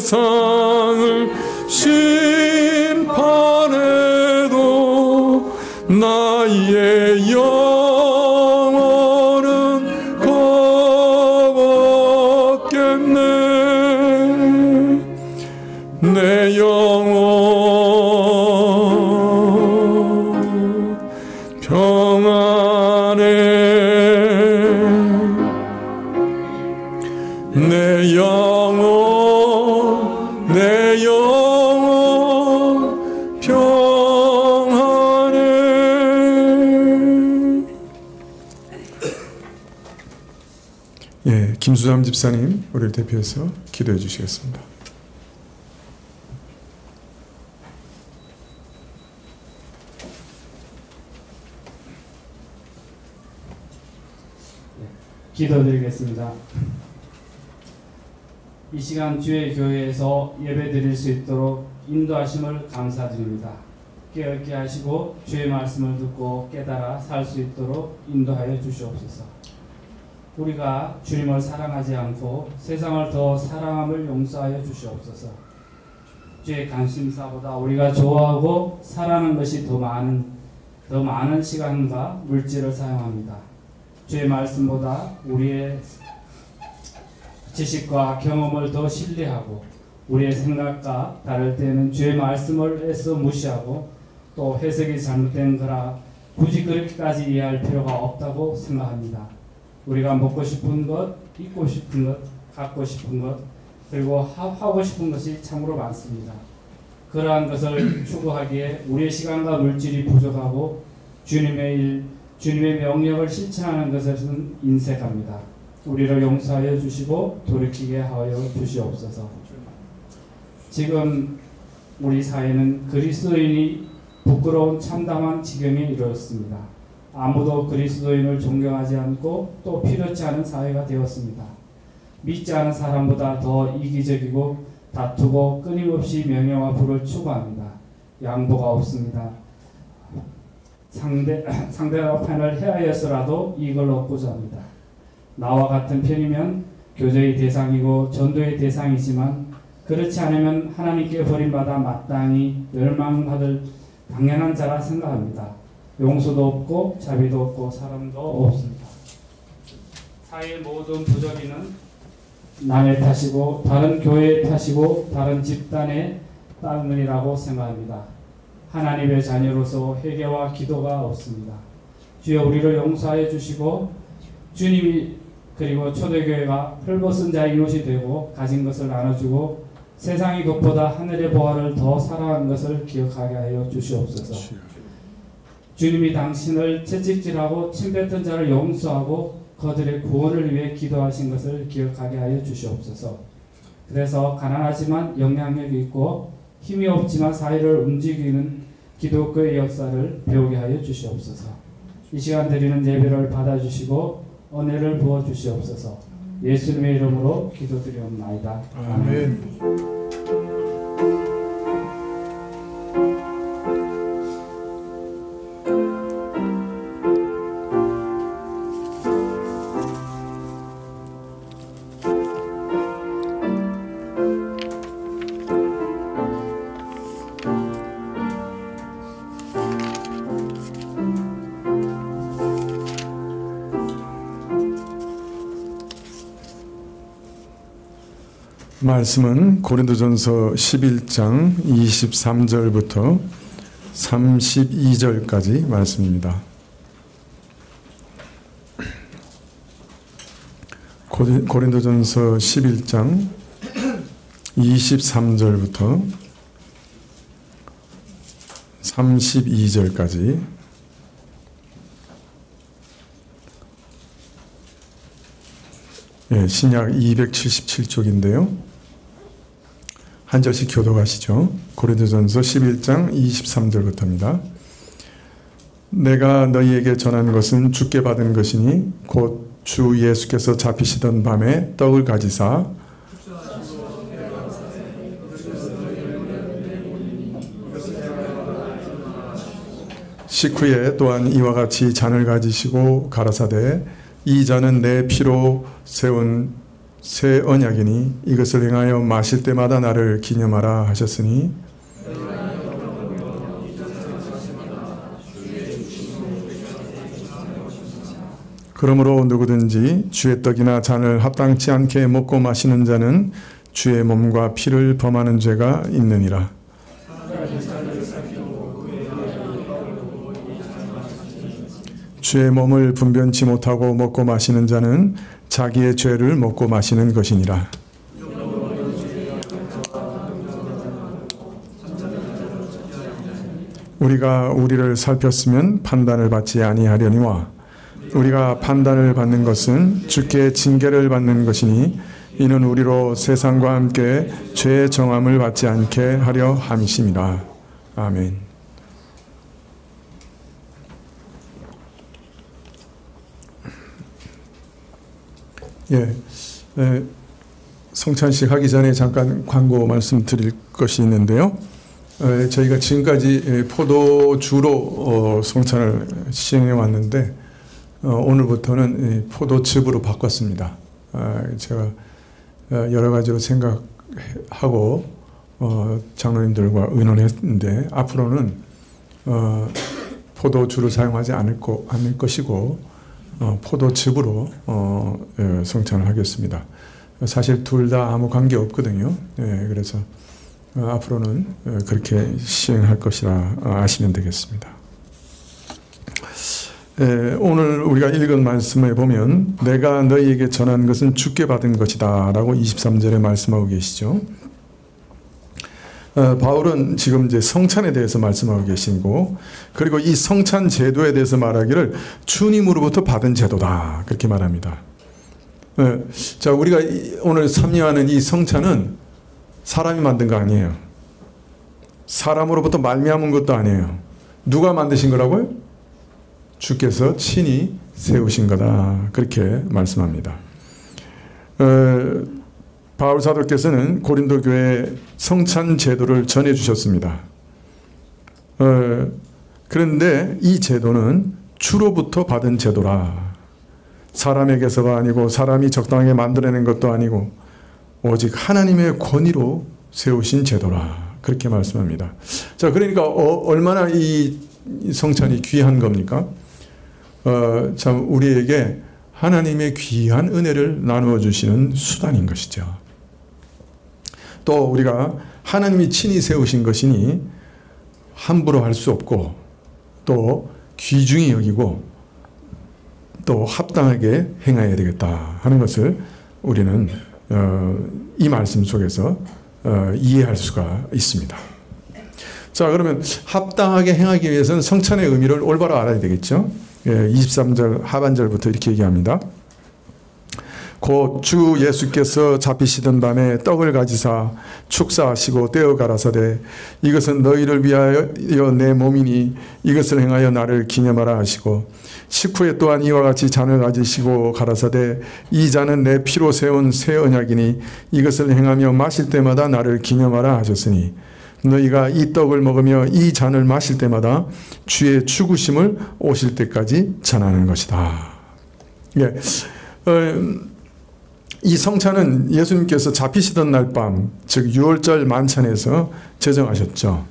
세상을 심판해도 나의 영혼은 겁없겠네. 내 영혼 평안해. 내 영혼 평안해. 예, 김수삼 집사님 우리를 대표해서 기도해 주시겠습니다. 기도드리겠습니다. 이 시간 주의 교회에서 예배 드릴 수 있도록 인도하심을 감사드립니다. 깨닫게 하시고 주의 말씀을 듣고 깨달아 살 수 있도록 인도하여 주시옵소서. 우리가 주님을 사랑하지 않고 세상을 더 사랑함을 용서하여 주시옵소서. 주의 관심사보다 우리가 좋아하고 사랑하는 것이 더 많은 시간과 물질을 사용합니다. 주의 말씀보다 우리의 지식과 경험을 더 신뢰하고 우리의 생각과 다를 때는 주의 말씀을 애써 무시하고 또 해석이 잘못된 거라 굳이 그렇게까지 이해할 필요가 없다고 생각합니다. 우리가 먹고 싶은 것, 입고 싶은 것, 갖고 싶은 것, 그리고 하고 싶은 것이 참으로 많습니다. 그러한 것을 추구하기에 우리의 시간과 물질이 부족하고 주님의 명령을 실천하는 것은 인색합니다. 우리를 용서하여 주시고 돌이키게 하여 주시옵소서. 지금 우리 사회는 그리스도인이 부끄러운 참담한 지경에 이르렀습니다. 아무도 그리스도인을 존경하지 않고 또 필요치 않은 사회가 되었습니다. 믿지 않은 사람보다 더 이기적이고 다투고 끊임없이 명예와 부를 추구합니다. 양보가 없습니다. 상대가 편을 해하여서라도 이익을 얻고자 합니다. 나와 같은 편이면 교제의 대상이고 전도의 대상이지만 그렇지 않으면 하나님께 버림받아 마땅히 멸망받을 당연한 자라 생각합니다. 용서도 없고 자비도 없고 사랑도 없습니다. 사회의 모든 부조리는 남의 탓이고 다른 교회의 탓이고 다른 집단의 때문이라고 생각합니다. 하나님의 자녀로서 회개와 기도가 없습니다. 주여 우리를 용서하여 주시고 주님이 그리고 초대교회가 헐벗은 자의 이웃이 되고 가진 것을 나눠주고 세상이 그것보다 하늘의 보화를 더 사랑하는 것을 기억하게 하여 주시옵소서. 주님이 당신을 채찍질하고 침뱉은 자를 용서하고 그들의 구원을 위해 기도하신 것을 기억하게 하여 주시옵소서. 그래서 가난하지만 영향력이 있고 힘이 없지만 사회를 움직이는 기독교의 역사를 배우게 하여 주시옵소서. 이 시간 드리는 예배를 받아주시고 은혜를 부어 주시옵소서. 예수님의 이름으로 기도드리옵나이다. 아멘. 말씀은 고린도전서 11장 23절부터 32절까지 말씀입니다. 고린도전서 11장 23절부터 32절까지 신약 277쪽인데요. 한 절씩 교독하시죠. 고린도전서 11장 23절부터입니다. 내가 너희에게 전한 것은 주께 받은 것이니 곧 주 예수께서 잡히시던 밤에 떡을 가지사 식후에 또한 이와 같이 잔을 가지시고 가라사대 이 잔은 내 피로 세운 새 언약이니 이것을 행하여 마실 때마다 나를 기념하라 하셨으니 그러므로 누구든지 주의 떡이나 잔을 합당치 않게 먹고 마시는 자는 주의 몸과 피를 범하는 죄가 있느니라. 주의 몸을 분변치 못하고 먹고 마시는 자는 자기의 죄를 먹고 마시는 것이니라. 우리가 우리를 살폈으면 판단을 받지 아니하려니와 우리가 판단을 받는 것은 주께 징계를 받는 것이니 이는 우리로 세상과 함께 죄의 정함을 받지 않게 하려 함이심이라. 아멘. 성찬식 하기 전에 잠깐 광고 말씀드릴 것이 있는데요. 저희가 지금까지 포도주로 성찬을 시행해 왔는데 오늘부터는 포도즙으로 바꿨습니다. 제가 여러 가지로 생각하고 장로님들과 의논했는데 앞으로는 포도주를 사용하지 않을 것이고 포도즙으로 성찬을 하겠습니다. 사실 둘 다 아무 관계 없거든요. 그래서 앞으로는 그렇게 시행할 것이라 아시면 되겠습니다. 오늘 우리가 읽은 말씀에 보면 내가 너희에게 전한 것은 주께 받은 것이다 라고 23절에 말씀하고 계시죠. 바울은 지금 이제 성찬에 대해서 말씀하고 계시고 그리고 이 성찬 제도에 대해서 말하기를 주님으로부터 받은 제도다 그렇게 말합니다. 자, 우리가 오늘 참여하는 이 성찬은 사람이 만든 거 아니에요. 사람으로부터 말미암은 것도 아니에요. 누가 만드신 거라고요? 주께서 친히 세우신 거다 그렇게 말씀합니다. 바울 사도께서는 고린도 교회에 성찬 제도를 전해 주셨습니다. 그런데 이 제도는 주로부터 받은 제도라. 사람에게서가 아니고 사람이 적당하게 만들어낸 것도 아니고 오직 하나님의 권위로 세우신 제도라 그렇게 말씀합니다. 자, 그러니까 얼마나 이 성찬이 귀한 겁니까? 참 우리에게 하나님의 귀한 은혜를 나누어 주시는 수단인 것이죠. 또 우리가 하나님이 친히 세우신 것이니 함부로 할 수 없고 또 귀중히 여기고 또 합당하게 행해야 되겠다 하는 것을 우리는 이 말씀 속에서 이해할 수가 있습니다. 자, 그러면 합당하게 행하기 위해서는 성찬의 의미를 올바로 알아야 되겠죠. 23절 하반절부터 이렇게 얘기합니다. 곧 주 예수께서 잡히시던 밤에 떡을 가지사 축사하시고 떼어 가라사대 이것은 너희를 위하여 내 몸이니 이것을 행하여 나를 기념하라 하시고 식후에 또한 이와 같이 잔을 가지시고 가라사대 이 잔은 내 피로 세운 새 언약이니 이것을 행하며 마실 때마다 나를 기념하라 하셨으니 너희가 이 떡을 먹으며 이 잔을 마실 때마다 주의 죽으심을 오실 때까지 전하는 것이다. 예, 이 성찬은 예수님께서 잡히시던 날 밤, 즉 유월절 만찬에서 제정하셨죠.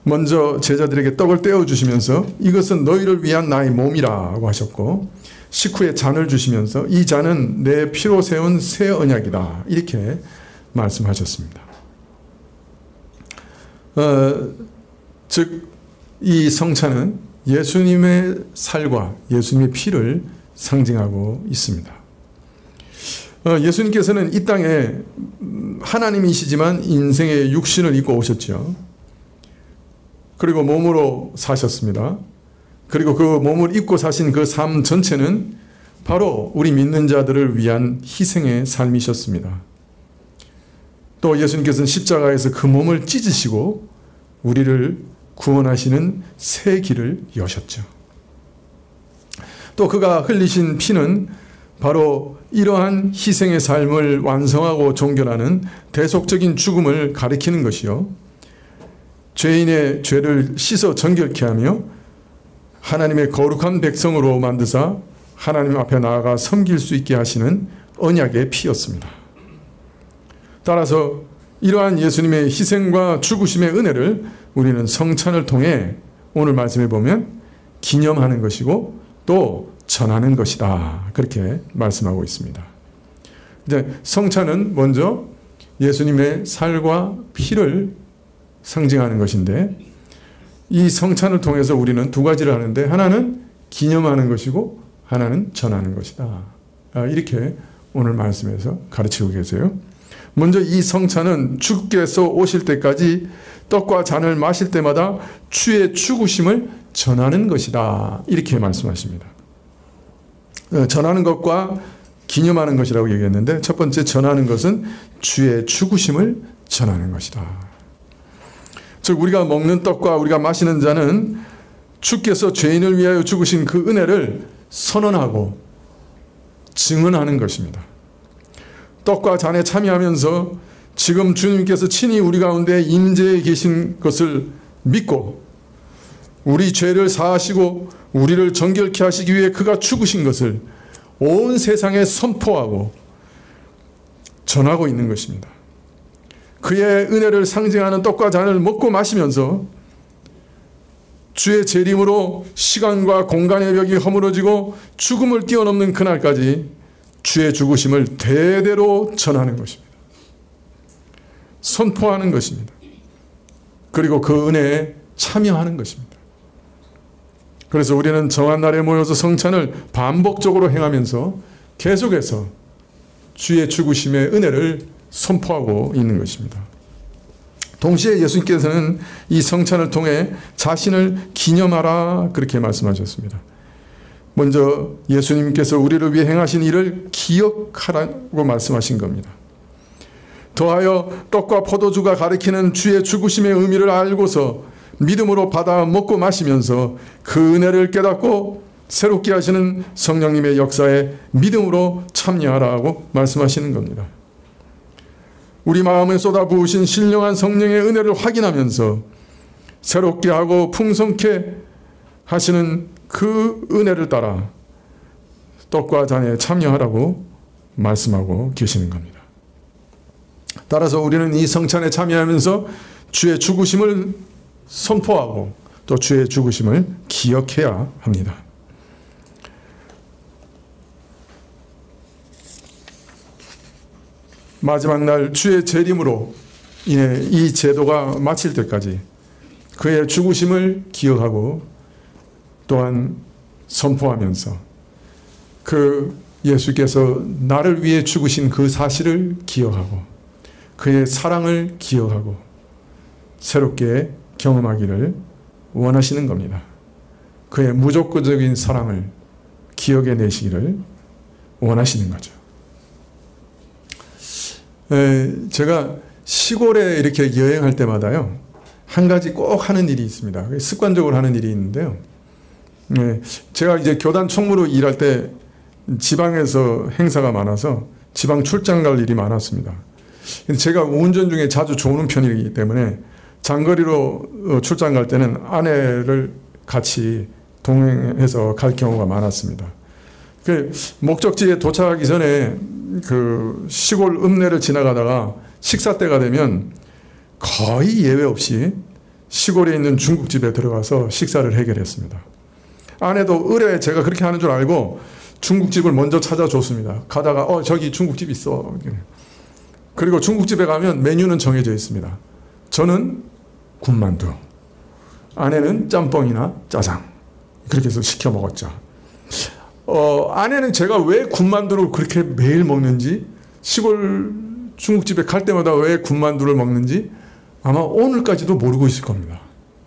먼저 제자들에게 떡을 떼어주시면서 이것은 너희를 위한 나의 몸이라고 하셨고 식후에 잔을 주시면서 이 잔은 내 피로 세운 새 언약이다 이렇게 말씀하셨습니다. 즉 이 성찬은 예수님의 살과 예수님의 피를 상징하고 있습니다. 예수님께서는 이 땅에 하나님이시지만 인생의 육신을 입고 오셨죠. 그리고 몸으로 사셨습니다. 그리고 그 몸을 입고 사신 그 삶 전체는 바로 우리 믿는 자들을 위한 희생의 삶이셨습니다. 또 예수님께서는 십자가에서 그 몸을 찢으시고 우리를 구원하시는 새 길을 여셨죠. 또 그가 흘리신 피는 바로 이러한 희생의 삶을 완성하고 종결하는 대속적인 죽음을 가리키는 것이요. 죄인의 죄를 씻어 정결케 하며 하나님의 거룩한 백성으로 만드사 하나님 앞에 나아가 섬길 수 있게 하시는 언약의 피였습니다. 따라서 이러한 예수님의 희생과 죽으심의 은혜를 우리는 성찬을 통해 오늘 말씀에 보면 기념하는 것이고 또 전하는 것이다. 그렇게 말씀하고 있습니다. 이제 성찬은 먼저 예수님의 살과 피를 상징하는 것인데 이 성찬을 통해서 우리는 두 가지를 하는데 하나는 기념하는 것이고 하나는 전하는 것이다. 이렇게 오늘 말씀에서 가르치고 계세요. 먼저 이 성찬은 주께서 오실 때까지 떡과 잔을 마실 때마다 주의 죽으심을 전하는 것이다. 이렇게 말씀하십니다. 전하는 것과 기념하는 것이라고 얘기했는데 첫 번째 전하는 것은 주의 죽으심을 전하는 것이다. 즉 우리가 먹는 떡과 우리가 마시는 잔은 주께서 죄인을 위하여 죽으신 그 은혜를 선언하고 증언하는 것입니다. 떡과 잔에 참여하면서 지금 주님께서 친히 우리 가운데 임재해 계신 것을 믿고 우리 죄를 사하시고 우리를 정결케 하시기 위해 그가 죽으신 것을 온 세상에 선포하고 전하고 있는 것입니다. 그의 은혜를 상징하는 떡과 잔을 먹고 마시면서 주의 재림으로 시간과 공간의 벽이 허물어지고 죽음을 뛰어넘는 그날까지 주의 죽으심을 대대로 전하는 것입니다. 선포하는 것입니다. 그리고 그 은혜에 참여하는 것입니다. 그래서 우리는 정한 날에 모여서 성찬을 반복적으로 행하면서 계속해서 주의 죽으심의 은혜를 선포하고 있는 것입니다. 동시에 예수님께서는 이 성찬을 통해 자신을 기념하라 그렇게 말씀하셨습니다. 먼저 예수님께서 우리를 위해 행하신 일을 기억하라고 말씀하신 겁니다. 더하여 떡과 포도주가 가리키는 주의 죽으심의 의미를 알고서 믿음으로 받아 먹고 마시면서 그 은혜를 깨닫고 새롭게 하시는 성령님의 역사에 믿음으로 참여하라고 말씀하시는 겁니다. 우리 마음에 쏟아부으신 신령한 성령의 은혜를 확인하면서 새롭게 하고 풍성케 하시는 그 은혜를 따라 떡과 잔에 참여하라고 말씀하고 계시는 겁니다. 따라서 우리는 이 성찬에 참여하면서 주의 죽으심을 선포하고 또 주의 죽으심을 기억해야 합니다. 마지막 날 주의 재림으로 인해 이 제도가 마칠 때까지 그의 죽으심을 기억하고 또한 선포하면서 그 예수께서 나를 위해 죽으신 그 사실을 기억하고 그의 사랑을 기억하고 새롭게 경험하기를 원하시는 겁니다. 그의 무조건적인 사랑을 기억해내시기를 원하시는 거죠. 제가 시골에 이렇게 여행할 때마다요, 한 가지 꼭 하는 일이 있습니다. 습관적으로 하는 일이 있는데요. 제가 이제 교단 총무로 일할 때 지방에서 행사가 많아서 지방 출장 갈 일이 많았습니다. 제가 운전 중에 자주 조는 편이기 때문에 장거리로 출장 갈 때는 아내를 같이 동행해서 갈 경우가 많았습니다. 그 목적지에 도착하기 전에 그 시골 읍내를 지나가다가 식사 때가 되면 거의 예외 없이 시골에 있는 중국집에 들어가서 식사를 해결했습니다. 아내도 의뢰 제가 그렇게 하는 줄 알고 중국집을 먼저 찾아줬습니다. 가다가 저기 중국집 있어. 그리고 중국집에 가면 메뉴는 정해져 있습니다. 저는 군만두, 아내는 짬뽕이나 짜장, 그렇게 해서 시켜 먹었죠. 아내는 제가 왜 군만두를 그렇게 매일 먹는지, 시골 중국집에 갈 때마다 왜 군만두를 먹는지 아마 오늘까지도 모르고 있을 겁니다.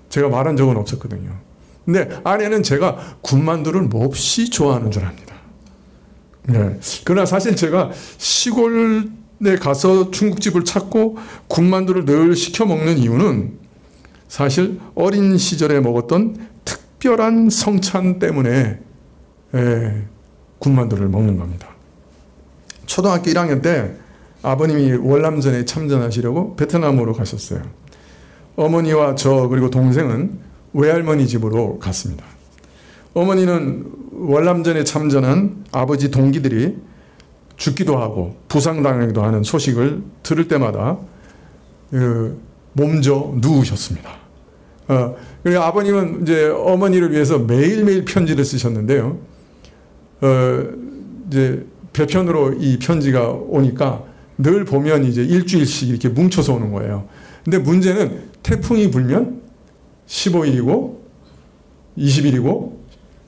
제가 말한 적은 없었거든요. 근데 아내는 제가 군만두를 몹시 좋아하는 줄 압니다. 네. 그러나 사실 제가 시골에 가서 중국집을 찾고 군만두를 늘 시켜 먹는 이유는 사실 어린 시절에 먹었던 특별한 성찬 때문에 군만두를 먹는 겁니다. 초등학교 1학년 때 아버님이 월남전에 참전하시려고 베트남으로 가셨어요. 어머니와 저 그리고 동생은 외할머니 집으로 갔습니다. 어머니는 월남전에 참전한 아버지 동기들이 죽기도 하고 부상당하기도 하는 소식을 들을 때마다 몸져 누우셨습니다. 그리고 아버님은 이제 어머니를 위해서 매일매일 편지를 쓰셨는데요. 이제 배편으로 이 편지가 오니까 늘 보면 이제 일주일씩 이렇게 뭉쳐서 오는 거예요. 근데 문제는 태풍이 불면 15일이고 20일이고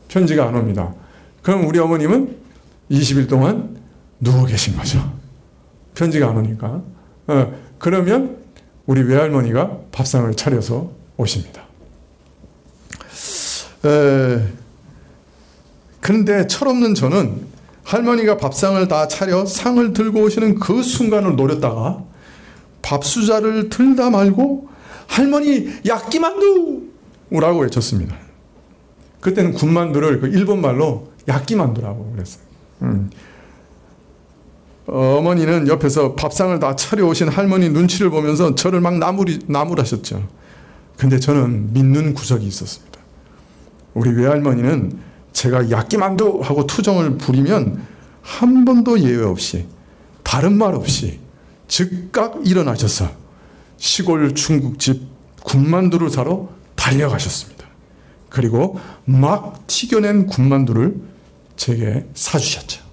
편지가 안 옵니다. 그럼 우리 어머님은 20일 동안 누워 계신 거죠. 편지가 안 오니까. 그러면 우리 외할머니가 밥상을 차려서 오십니다. 그런데 철없는 저는 할머니가 밥상을 다 차려 상을 들고 오시는 그 순간을 노렸다가 밥수자를 들다 말고 할머니 야끼만두라고 외쳤습니다. 그때는 군만두를 그 일본말로 야끼만두라고 그랬어요. 어머니는 옆에서 밥상을 다 차려오신 할머니 눈치를 보면서 저를 막 나무라셨죠. 근데 저는 믿는 구석이 있었습니다. 우리 외할머니는 제가 야끼만두 하고 투정을 부리면 한 번도 예외 없이 다른 말 없이 즉각 일어나셔서 시골 중국집 군만두를 사러 달려가셨습니다. 그리고 막 튀겨낸 군만두를 제게 사주셨죠.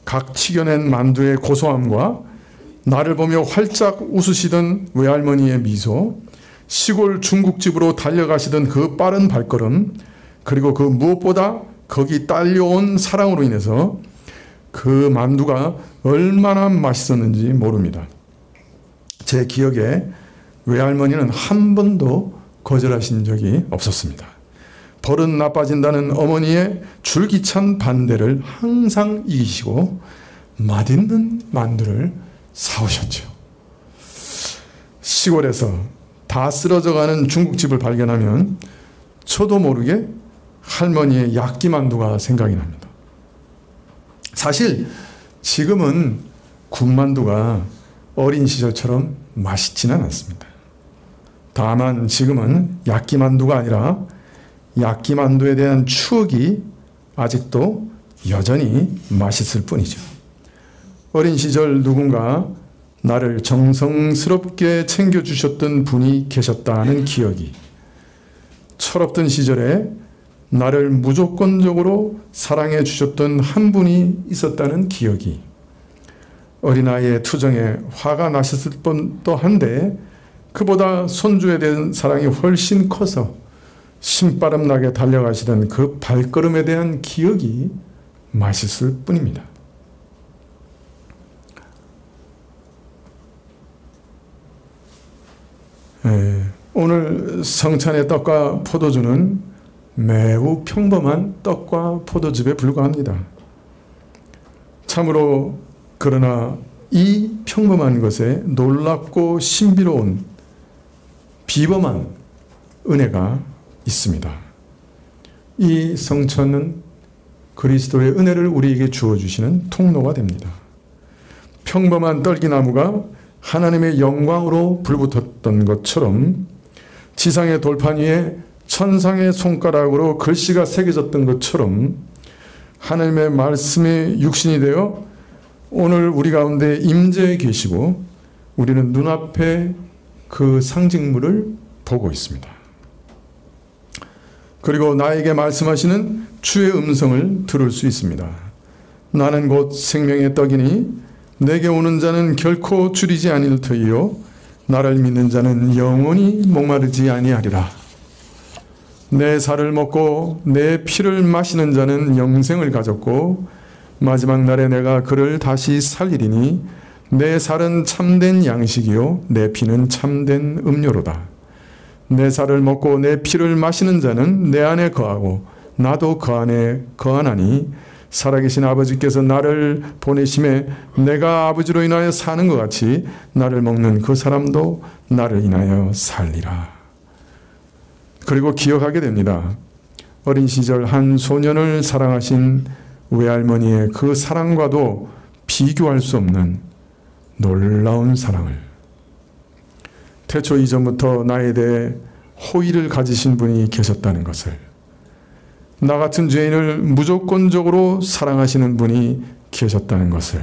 각 튀겨낸 만두의 고소함과 나를 보며 활짝 웃으시던 외할머니의 미소, 시골 중국집으로 달려가시던 그 빠른 발걸음, 그리고 그 무엇보다 거기 딸려온 사랑으로 인해서 그 만두가 얼마나 맛있었는지 모릅니다. 제 기억에 외할머니는 한 번도 거절하신 적이 없었습니다. 버릇 나빠진다는 어머니의 줄기찬 반대를 항상 이기시고 맛있는 만두를 사오셨죠. 시골에서 다 쓰러져가는 중국집을 발견하면 저도 모르게 할머니의 야끼만두가 생각이 납니다. 사실 지금은 군만두가 어린 시절처럼 맛있지는 않습니다. 다만 지금은 야끼만두가 아니라 야끼만두에 대한 추억이 아직도 여전히 맛있을 뿐이죠. 어린 시절 누군가 나를 정성스럽게 챙겨주셨던 분이 계셨다는 기억이, 철없던 시절에 나를 무조건적으로 사랑해 주셨던 한 분이 있었다는 기억이, 어린아이의 투정에 화가 나셨을 뻔도 한데 그보다 손주에 대한 사랑이 훨씬 커서 신바람 나게 달려가시던 그 발걸음에 대한 기억이 맛있을 뿐입니다. 오늘 성찬의 떡과 포도주는 매우 평범한 떡과 포도즙에 불과합니다. 참으로 그러나 이 평범한 것에 놀랍고 신비로운 비범한 은혜가 있습니다. 이 성천은 그리스도의 은혜를 우리에게 주어주시는 통로가 됩니다. 평범한 떨기나무가 하나님의 영광으로 불붙었던 것처럼 지상의 돌판 위에 천상의 손가락으로 글씨가 새겨졌던 것처럼 하나님의 말씀이 육신이 되어 오늘 우리 가운데 임재해 계시고 우리는 눈앞에 그 상징물을 보고 있습니다. 그리고 나에게 말씀하시는 주의 음성을 들을 수 있습니다. 나는 곧 생명의 떡이니 내게 오는 자는 결코 줄이지 아니할 터이요 나를 믿는 자는 영원히 목마르지 아니하리라. 내 살을 먹고 내 피를 마시는 자는 영생을 가졌고 마지막 날에 내가 그를 다시 살리리니 내 살은 참된 양식이요 내 피는 참된 음료로다. 내 살을 먹고 내 피를 마시는 자는 내 안에 거하고 나도 그 안에 거하나니 살아계신 아버지께서 나를 보내심에 내가 아버지로 인하여 사는 것 같이 나를 먹는 그 사람도 나를 인하여 살리라. 그리고 기억하게 됩니다. 어린 시절 한 소년을 사랑하신 외할머니의 그 사랑과도 비교할 수 없는 놀라운 사랑을, 태초 이전부터 나에 대해 호의를 가지신 분이 계셨다는 것을, 나 같은 죄인을 무조건적으로 사랑하시는 분이 계셨다는 것을,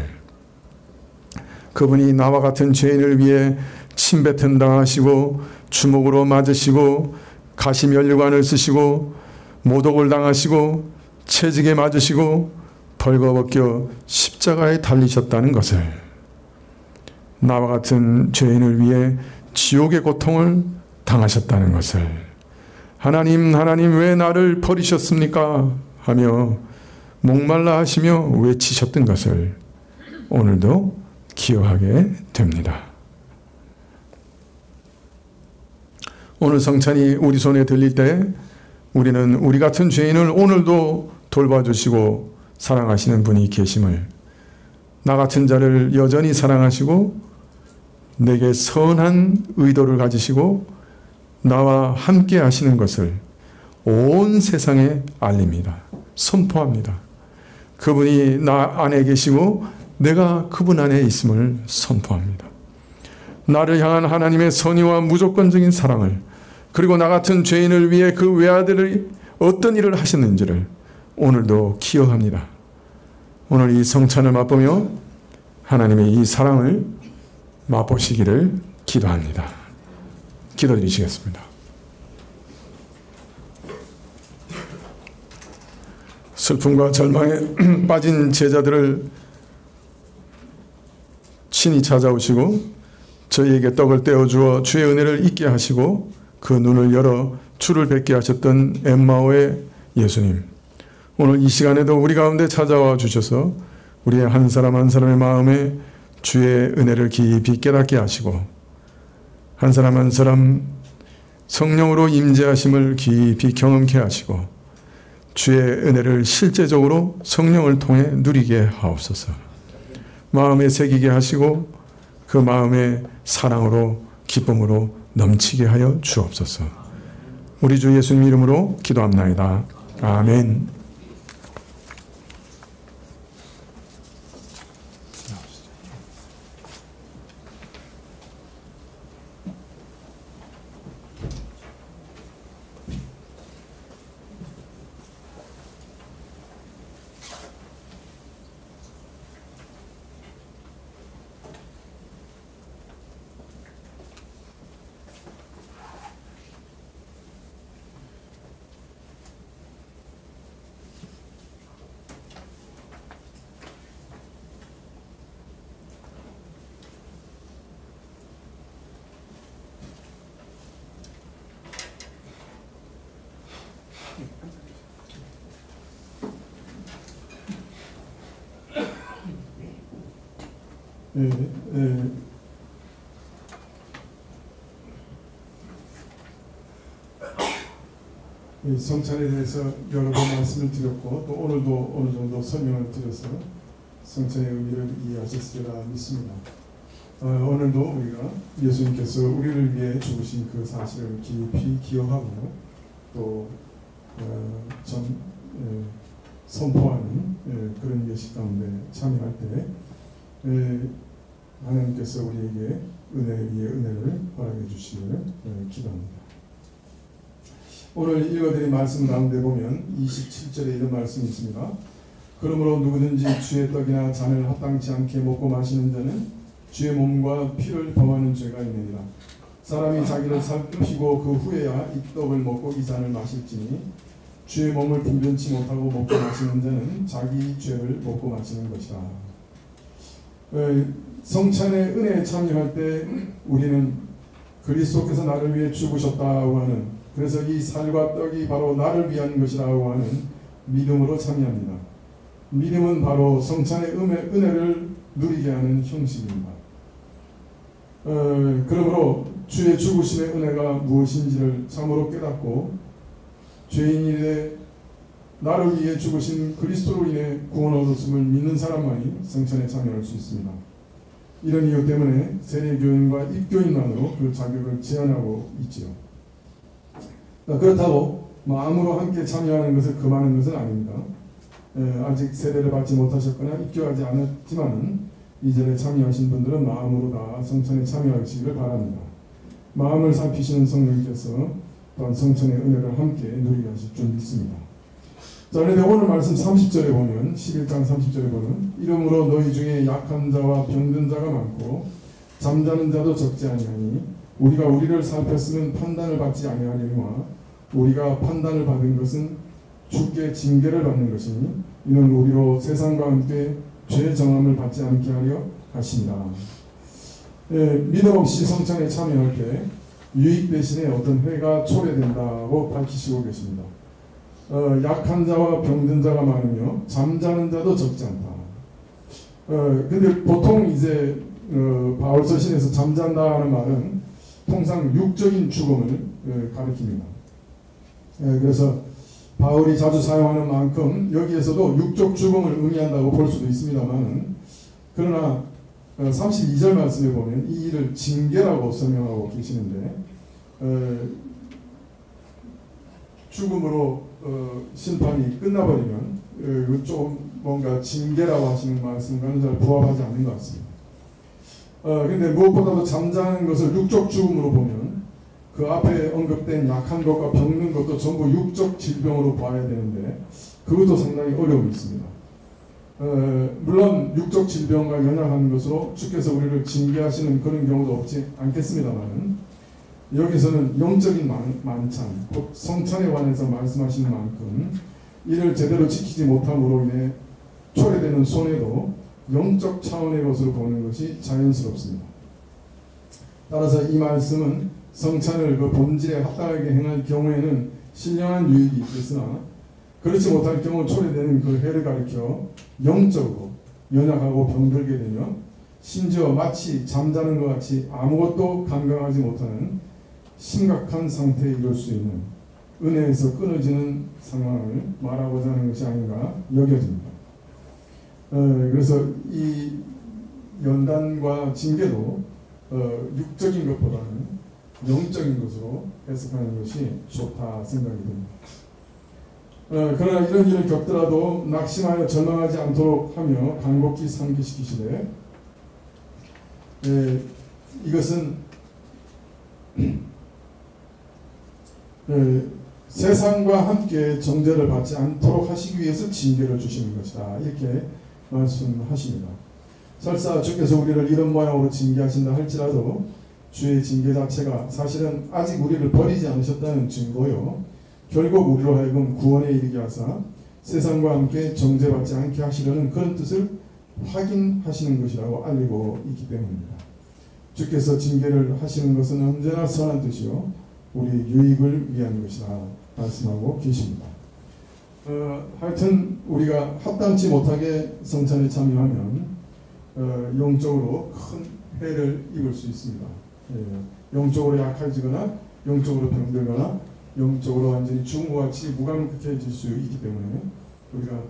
그분이 나와 같은 죄인을 위해 침뱉음 당하시고 주먹으로 맞으시고 가시면류관을 쓰시고 모독을 당하시고 채찍에 맞으시고 벌거벗겨 십자가에 달리셨다는 것을, 나와 같은 죄인을 위해 지옥의 고통을 당하셨다는 것을, 하나님 하나님 왜 나를 버리셨습니까? 하며 목말라 하시며 외치셨던 것을 오늘도 기억하게 됩니다. 오늘 성찬이 우리 손에 들릴 때 우리는 우리 같은 죄인을 오늘도 돌봐주시고 사랑하시는 분이 계심을, 나 같은 자를 여전히 사랑하시고 내게 선한 의도를 가지시고 나와 함께 하시는 것을 온 세상에 알립니다. 선포합니다. 그분이 나 안에 계시고 내가 그분 안에 있음을 선포합니다. 나를 향한 하나님의 선의와 무조건적인 사랑을, 그리고 나 같은 죄인을 위해 그 외아들이 어떤 일을 하셨는지를 오늘도 기억합니다. 오늘 이 성찬을 맛보며 하나님의 이 사랑을 맛보시기를 기도합니다. 기도드리시겠습니다. 슬픔과 절망에 빠진 제자들을 친히 찾아오시고 저희에게 떡을 떼어주어 주의 은혜를 잊게 하시고 그 눈을 열어 주를 뵙게 하셨던 엠마오의 예수님, 오늘 이 시간에도 우리 가운데 찾아와 주셔서 우리의 한 사람 한 사람의 마음에 주의 은혜를 깊이 깨닫게 하시고 한 사람 한 사람 성령으로 임재하심을 깊이 경험케 하시고 주의 은혜를 실제적으로 성령을 통해 누리게 하옵소서. 마음에 새기게 하시고 그 마음에 사랑으로 기쁨으로 넘치게 하여 주옵소서. 우리 주 예수님 이름으로 기도합나이다. 아멘. 성찬에 대해서 여러 번 말씀을 드렸고 또 오늘도 어느 정도 설명을 드려서 성찬의 의미를 이해하셨으리라 믿습니다. 오늘도 우리가 예수님께서 우리를 위해 죽으신 그 사실을 깊이 기억하고 또 선포하는 그런 예식 가운데 참여할 때 하나님께서 우리에게 은혜 위에 은혜를 허락해 주시기를 기도합니다. 오늘 읽어드린 말씀 가운데 보면 27절에 이런 말씀이 있습니다. 그러므로 누구든지 주의 떡이나 잔을 합당치 않게 먹고 마시는 자는 주의 몸과 피를 범하는 죄가 있느니라. 사람이 자기를 살피고 그 후에야 이 떡을 먹고 이 잔을 마실지니 주의 몸을 분변치 못하고 먹고 마시는 자는 자기 죄를 먹고 마시는 것이라. 성찬의 은혜에 참여할 때 우리는 그리스도께서 나를 위해 죽으셨다고 하는, 그래서 이 살과 떡이 바로 나를 위한 것이라고 하는 믿음으로 참여합니다. 믿음은 바로 성찬의 은혜를 누리게 하는 형식입니다. 그러므로 주의 죽으심의 은혜가 무엇인지를 참으로 깨닫고 죄인일에 나를 위해 죽으신 그리스도로 인해 구원 얻었음을 믿는 사람만이 성찬에 참여할 수 있습니다. 이런 이유 때문에 세례교인과 입교인만으로 그 자격을 제한하고 있지요. 그렇다고 마음으로 함께 참여하는 것을 금하는 것은 아닙니다. 아직 세례를 받지 못하셨거나 입교하지 않았지만 이전에 참여하신 분들은 마음으로 다 성찬에 참여하시기를 바랍니다. 마음을 살피시는 성령께서 또한 성찬의 은혜를 함께 누리게 하실 줄 믿습니다. 자, 그런데 오늘 말씀 30절에 보면, 11장 30절에 보면, 이러므로 너희 중에 약한 자와 병든 자가 많고 잠자는 자도 적지 아니하니 우리가 우리를 살폈으면 판단을 받지 아니하려니와 우리가 판단을 받은 것은 주께 징계를 받는 것이니 이는 우리로 세상과 함께 죄 정함을 받지 않게 하려 하십니다. 믿음 없이 성찬에 참여할 때 유익 대신에 어떤 회가 초래된다고 밝히시고 계십니다. 약한 자와 병든 자가 많으며 잠자는 자도 적지 않다. 근데 보통 이제 바울 서신에서 잠잔다는 말은 통상 육적인 죽음을 가리킵니다. 그래서 바울이 자주 사용하는 만큼 여기에서도 육적 죽음을 의미한다고 볼 수도 있습니다만, 그러나 32절 말씀에 보면 이 일을 징계라고 설명하고 계시는데, 죽음으로 심판이 끝나버리면 좀 뭔가 징계라고 하시는 말씀과는 잘 부합하지 않는 것 같습니다. 그런데 무엇보다도 잠자는 것을 육적 죽음으로 보면 그 앞에 언급된 약한 것과 병든 것도 전부 육적 질병으로 봐야 되는데 그것도 상당히 어려움이 있습니다. 물론 육적 질병과 연약한 것으로 주께서 우리를 징계하시는 그런 경우도 없지 않겠습니다만, 여기서는 영적인 만찬, 곧 성찬에 관해서 말씀하시는 만큼 이를 제대로 지키지 못함으로 인해 초래되는 손해도 영적 차원의 것으로 보는 것이 자연스럽습니다. 따라서 이 말씀은 성찬을 그 본질에 합당하게 행할 경우에는 신령한 유익이 있겠으나 그렇지 못할 경우 초래되는 그 해를 가리켜 영적으로 연약하고 병들게 되며 심지어 마치 잠자는 것 같이 아무것도 감당하지 못하는 심각한 상태에 이를 수 있는 은혜에서 끊어지는 상황을 말하고자 하는 것이 아닌가 여겨집니다. 그래서 이 연단과 징계도 육적인 것보다는 영적인 것으로 해석하는 것이 좋다 생각이 듭니다. 그러나 이런 일을 겪더라도 낙심하여 절망하지 않도록 하며 간곡히 상기시키시되, 이것은 세상과 함께 정죄를 받지 않도록 하시기 위해서 징계를 주시는 것이다, 이렇게 말씀하십니다. 설사 주께서 우리를 이런 모양으로 징계하신다 할지라도 주의 징계 자체가 사실은 아직 우리를 버리지 않으셨다는 증거요, 결국 우리로 하여금 구원에 이르게 하사 세상과 함께 정죄받지 않게 하시려는 그런 뜻을 확인하시는 것이라고 알리고 있기 때문입니다. 주께서 징계를 하시는 것은 언제나 선한 뜻이요 우리 유익을 위한 것이다 말씀하고 계십니다. 하여튼 우리가 합당치 못하게 성찬에 참여하면 영적으로 큰 해를 입을 수 있습니다. 영적으로 약해지거나 영적으로 병들거나 영적으로 완전히 죽음과 같이 무감각해질 수 있기 때문에 우리가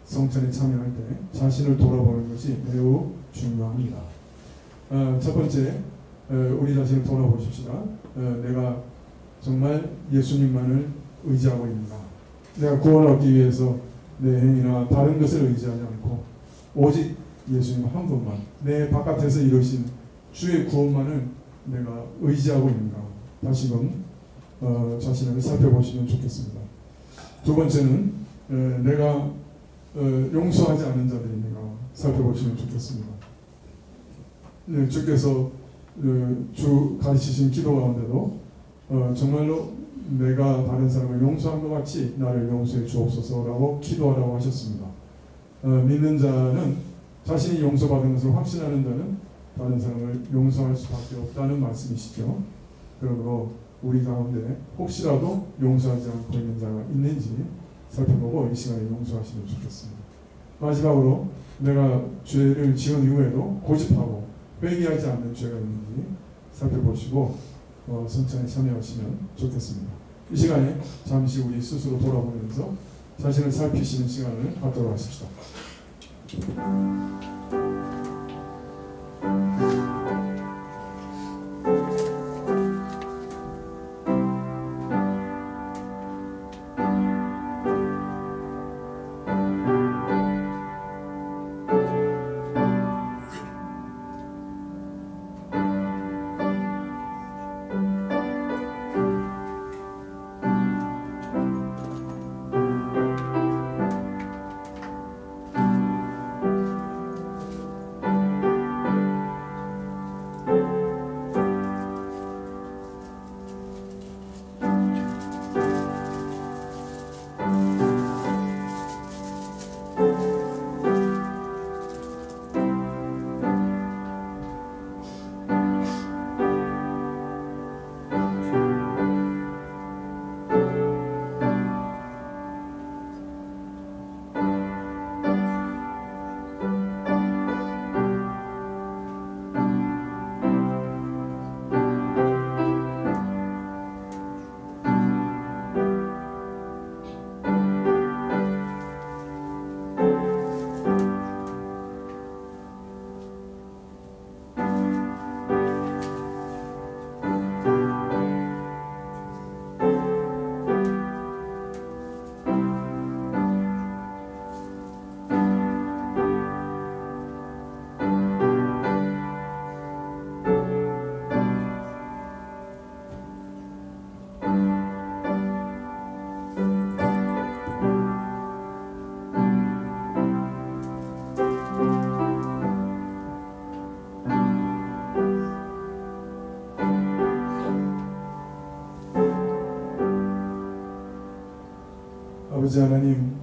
성찬에 참여할 때 자신을 돌아보는 것이 매우 중요합니다. 첫 번째, 우리 자신을 돌아보십시다. 내가 정말 예수님만을 의지하고 있는가? 내가 구원을 얻기 위해서 내 행위나 다른 것을 의지하지 않고 오직 예수님 한 분만, 내 바깥에서 이루신 주의 구원만을 내가 의지하고 있는가? 다시금 자신을 살펴보시면 좋겠습니다. 두 번째는 내가 용서하지 않은 자들인가 살펴보시면 좋겠습니다. 주께서 주 가르치신 기도 가운데도 정말로 내가 다른 사람을 용서한 것 같이 나를 용서해 주옵소서라고 기도하라고 하셨습니다. 믿는 자는 자신이 용서받은 것을 확신하는 자는 다른 사람을 용서할 수밖에 없다는 말씀이시죠. 그러므로 우리 가운데 혹시라도 용서하지 않고 있는 자가 있는지 살펴보고 이 시간에 용서하시면 좋겠습니다. 마지막으로 내가 죄를 지은 이후에도 고집하고 회개하지 않는 죄가 있는지 살펴보시고 성찬에 참여하시면 좋겠습니다. 이 시간에 잠시 우리 스스로 돌아보면서 자신을 살피시는 시간을 갖도록 하십시다. 아버지 하나님,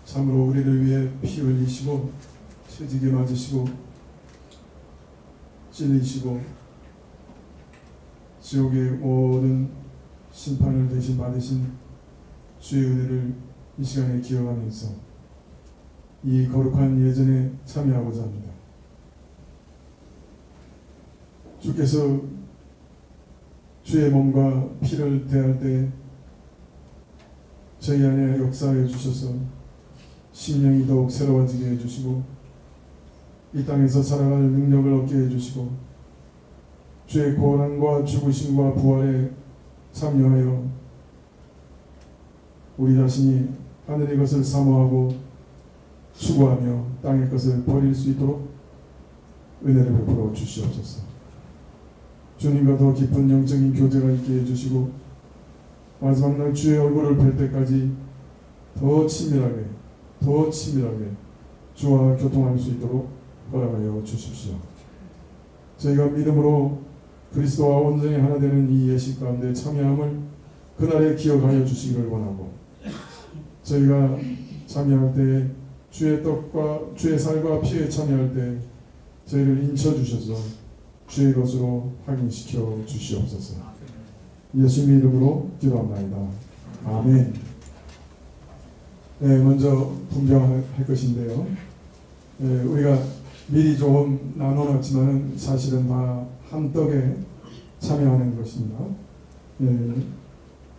참으로 우리를 위해 피 흘리시고 채찍에 맞으시고 찔리시고 지옥의 모든 심판을 대신 받으신 주의 은혜를 이 시간에 기억하면서 이 거룩한 예전에 참여하고자 합니다. 주께서 주의 몸과 피를 대할 때 저희 안에 역사해 주셔서 심령이 더욱 새로워지게 해주시고 이 땅에서 살아갈 능력을 얻게 해주시고 주의 고난과 죽으심과 부활에 참여하여 우리 자신이 하늘의 것을 사모하고 추구하며 땅의 것을 버릴 수 있도록 은혜를 베풀어 주시옵소서. 주님과 더 깊은 영적인 교제가 있게 해주시고 마지막 날 주의 얼굴을 뵐 때까지 더 친밀하게 주와 교통할 수 있도록 허락하여 주십시오. 저희가 믿음으로 그리스도와 온전히 하나 되는 이 예식 가운데 참여함을 그날에 기억하여 주시기를 원하고 저희가 참여할 때 주의 떡과 주의 살과 피에 참여할 때 저희를 인쳐주셔서 주의 것으로 확인시켜 주시옵소서. 예수님 이름으로 기도합니다. 아멘. 네, 먼저 분명할 것인데요. 우리가 미리 조금 나눠놨지만 사실은 다 한 떡에 참여하는 것입니다.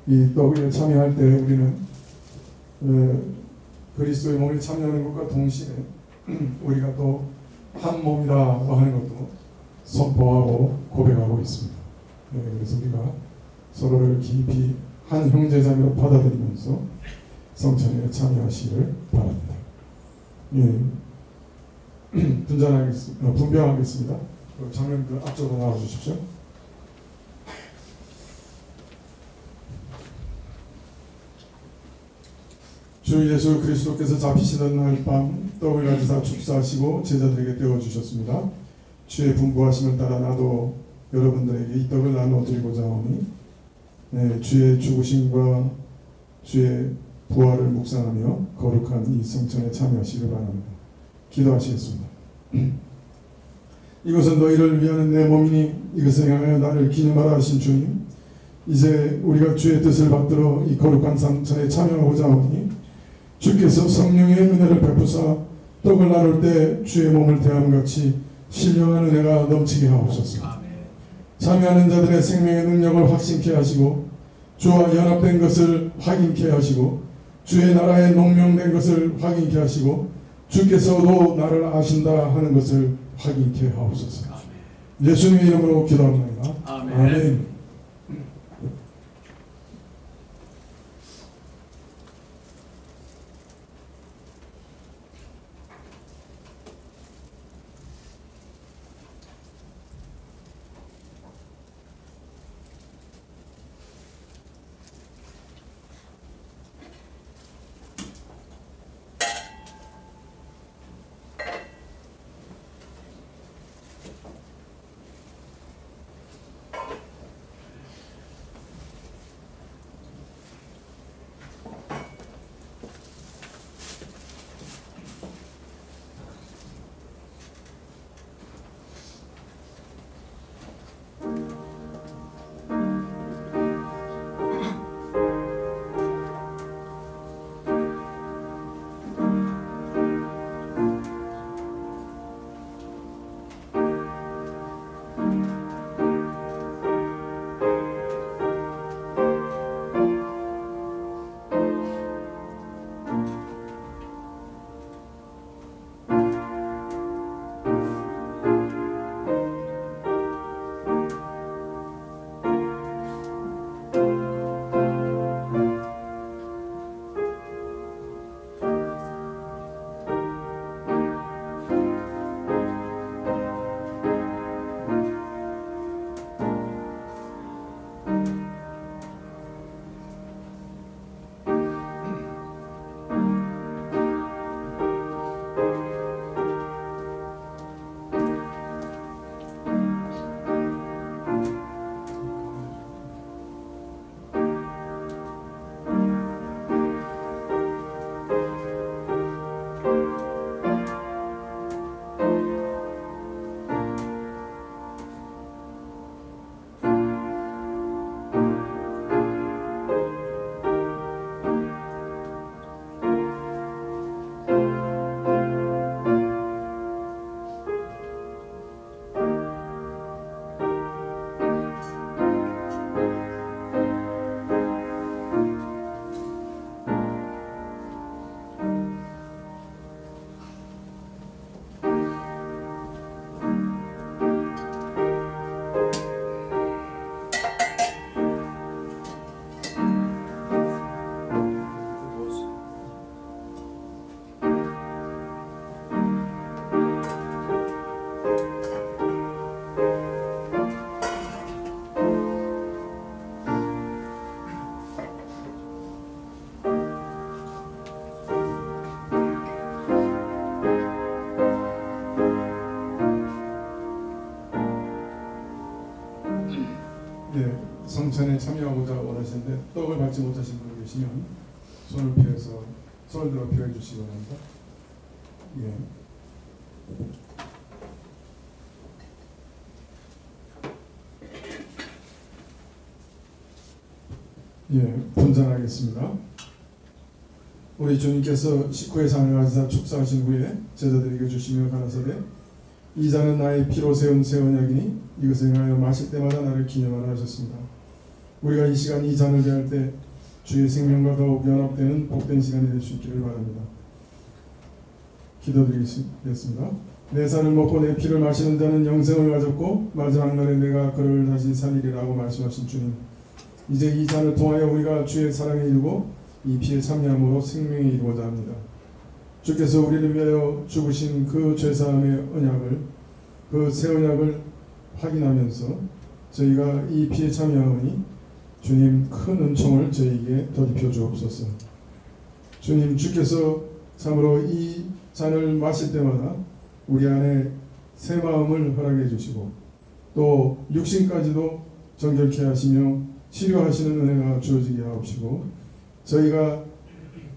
이 떡에 참여할 때 우리는 그리스도의 몸에 참여하는 것과 동시에 우리가 또 한 몸이라고 하는 것도 선포하고 고백하고 있습니다. 그래서 우리가 서로를 깊이 한 형제자매로 받아들이면서 성찬에 참여하시기를 바랍니다. 분배하겠습니다. 장면들 앞쪽으로 나와주십시오. 주 예수 그리스도께서 잡히시던 날 밤 떡을 가지사 축사하시고 제자들에게 떼어주셨습니다. 주의 분부하심을 따라 나도 여러분들에게 이 떡을 나누어 드리고자 하오니 주의 죽으심과 주의 부활을 묵상하며 거룩한 이 성찬에 참여하시길 바랍니다. 기도하시겠습니다. 이것은 너희를 위하는 내 몸이니 이것을 향하여 나를 기념하라 하신 주님, 이제 우리가 주의 뜻을 받들어 이 거룩한 성찬에 참여하고자 하오니 주께서 성령의 은혜를 베푸사 떡을 나눌 때 주의 몸을 대함같이 신령한 은혜가 넘치게 하옵소서. 참여하는 자들의 생명의 능력을 확신케 하시고 주와 연합된 것을 확인케 하시고 주의 나라에 농명된 것을 확인케 하시고 주께서도 나를 아신다 하는 것을 확인케 하옵소서. 예수님의 이름으로 기도합니다. 아멘. 성찬에 참여하고자 원하시는데 떡을 받지 못하신 분 계시면 손을 들어 표해 주시기 바랍니다. 분잔하겠습니다. 우리 주님께서 식후의 잔을 가지사 축사하신 후에 제자들에게 주시며 가라사대 이 잔은 나의 피로 세운 새 언약이니 이것을 행하여 마실 때마다 나를 기념하라 하셨습니다. 우리가 이 시간 이 잔을 대할 때 주의 생명과 더욱 연합되는 복된 시간이 될 수 있기를 바랍니다. 기도드리겠습니다. 내 살을 먹고 내 피를 마시는 자는 영생을 가졌고 마지막 날에 내가 그를 다시 살리리라고 말씀하신 주님, 이제 이 잔을 통하여 우리가 주의 사랑에 이르고 이 피에 참여함으로 생명에 이르고자 합니다. 주께서 우리를 위하여 죽으신 그 죄사함의 언약을, 그 새 언약을 확인하면서 저희가 이 피에 참여하오니 주님 큰 은총을 저희에게 더입혀 주옵소서. 주님, 주께서 참으로 이 잔을 마실 때마다 우리 안에 새 마음을 허락해 주시고 또 육신까지도 정결케 하시며 치료하시는 은혜가 주어지게 하옵시고 저희가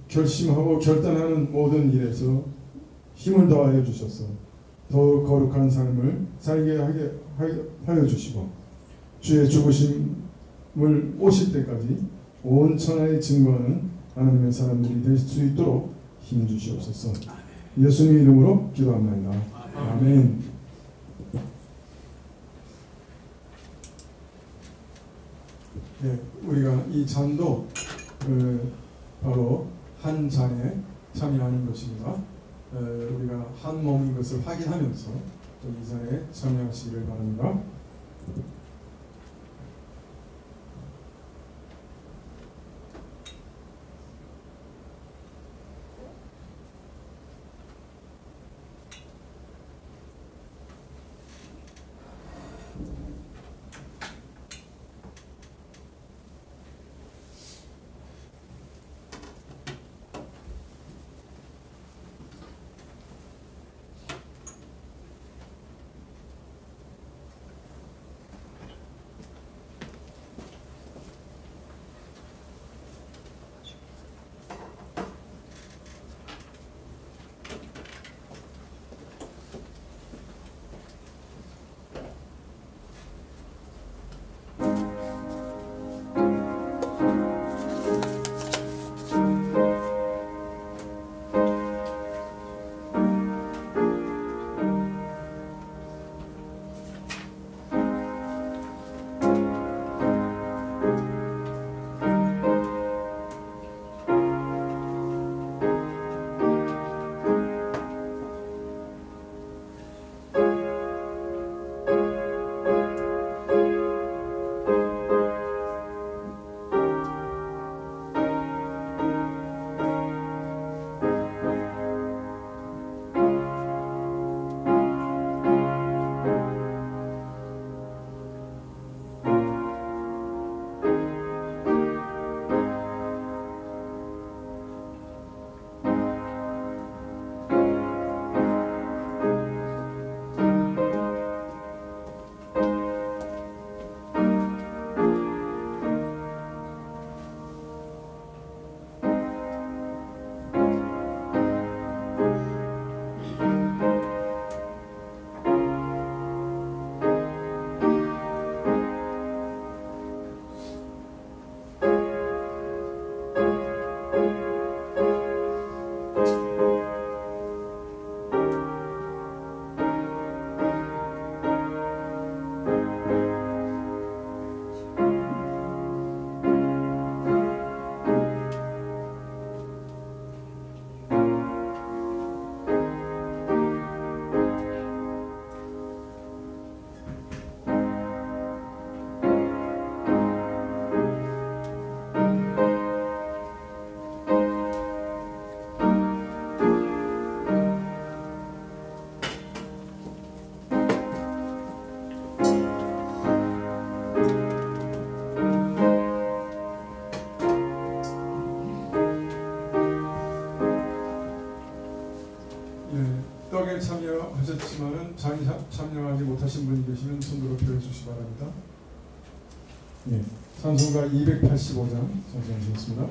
결심하고 결단하는 모든 일에서 힘을 더하여 주셔서 더욱 거룩한 삶을 살게 하여 주시고 주의 죽으심을 오실 때까지 온 천하에 증거하는 하나님의 사람들이 될 수 있도록 힘 주시옵소서. 예수님 이름으로 기도합니다. 아멘. 네, 우리가 이 잔도 바로 한 잔에 참여하는 것입니다. 우리가 한 몸인 것을 확인하면서 이 잔에 참여하시기를 바랍니다. 참여하셨지만은 잔이 참여하지 못하신 분이 계시면 손 들어 주시기 바랍니다. 네, 찬송가 285장 찬송하시겠습니다.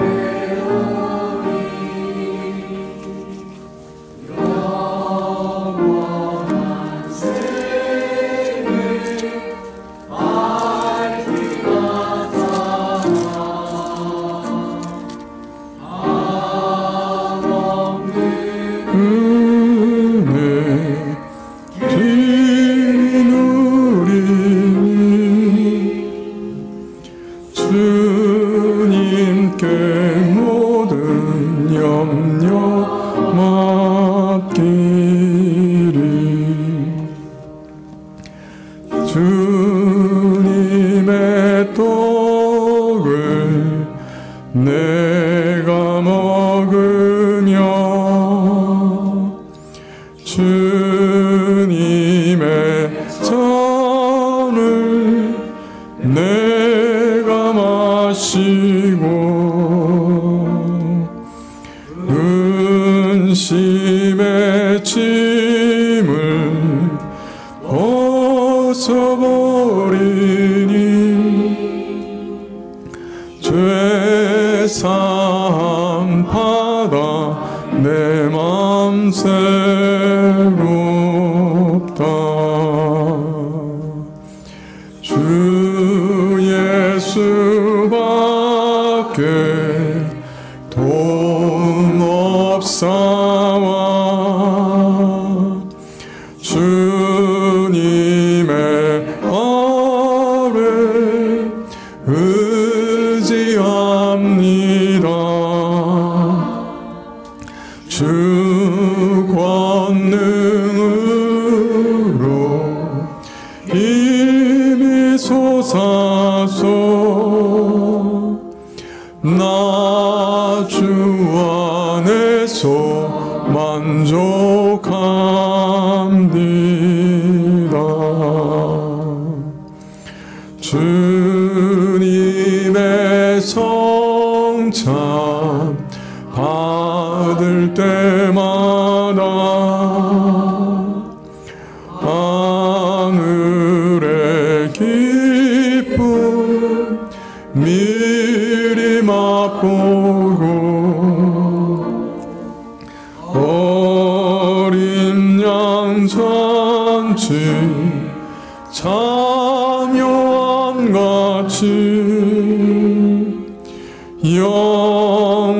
주 함께 모든 염려 맡기리. 주님의 떡을 내가 먹으며 주님의 잔을 내가 마시고 근심의 짐을 벗어버리니 죄사함 받아 내 맘 새롭다. 주 예수밖에 도움 없사와 주님의 아래 의지합니다. 주 권능으로 힘이 솟아서 나 주 안에서 만족합니다. 주님의 성찬 받을 때마다 하늘의 기쁨 미리 맛보고 어린 양 잔치 참여함같이 영원한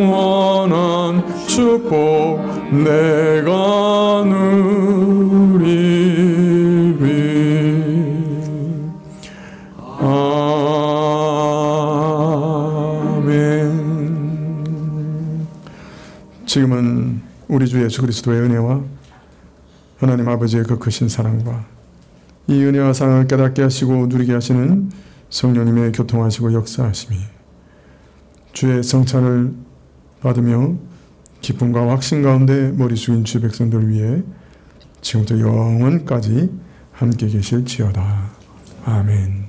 축복 내가 누리리. 아멘. 지금은 우리 주 예수 그리스도의 은혜와 하나님 아버지의 그 크신 사랑과 이 은혜와 사랑을 깨닫게 하시고 누리게 하시는 성령님의 교통하시고 역사하심이 주의 성찬을 받으며 기쁨과 확신 가운데 머리 숙인 주의 백성들 위해 지금부터 영원까지 함께 계실지어다. 아멘.